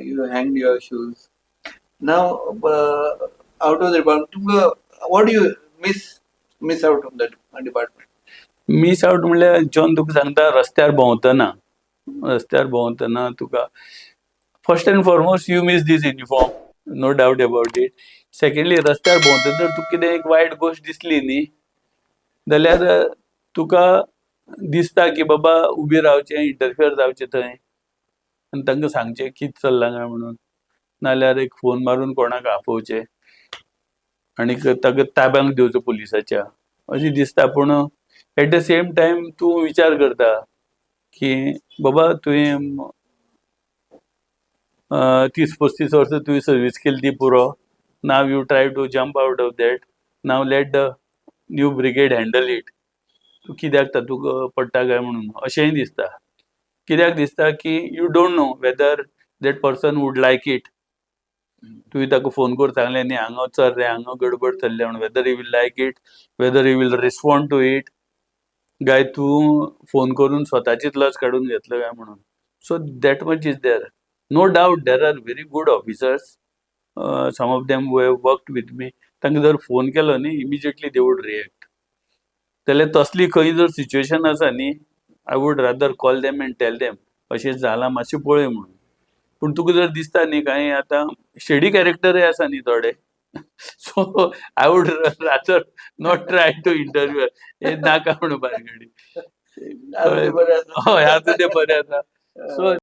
you hanged your shoes. Now, out of the department, what do you miss out of that department? Miss out म्हणल्यार John तुका सांगता रस्त्यार भोंवतना तुका first and foremost you miss this uniform, no doubt about it. Secondly रस्त्यार भोंवतना जर तुका कितें एक वायट गोश्ट दिसली न्ही जाल्यार तुका दिसता की बाबा उबी रावचें, इंटरफियर जावचें थंय आनी तांकां सांगचें कितें चल्लां काय म्हणून, नाल्यार एक फोन मारून कोणाक आपोवचें आनीक ताका ताब्यांत दिवचो पुलिसाच्या अशें दिसता. पूण एट द सेम टायम तूं विचार करता की बाबा तुवें 30-35 वर्सां तुवें सर्वीस केली ती पुरो. Now you try to jump out of that. Now let the new brigade handle it. तूं कित्याक तातूंत पडटा काय म्हणून अशेंय दिसता. कित्याक दिसता की you don't know whether that person would like it. तुवें ताका फोन करून सांगलें न्ही हांगा चल रे, हांगा गडबड चल्ल्या म्हणून, whether he will like it, whether he will respond to it, काय तूं फोन करून स्वताचीच लज काडून घेतलो काय म्हणून. So that much is there. No doubt there are very good officers, some of them who have worked with me. तांकां जर phone केलो न्ही इमिजिएटली दे वूड रिएक्ट. जाल्यार तसली खंय जर सिच्युएशन आसा न्ही, I would rather call them and tell them अशें जालां मातशें पळय म्हणून. पूण तुका जर दिसता न्ही कांय आतां शेडी कॅरेक्टरूय आसा न्ही थोडे, so I would rather not try to interview. हे नाका म्हणून बारगडी. हय, आतां ते बरे आसा. सो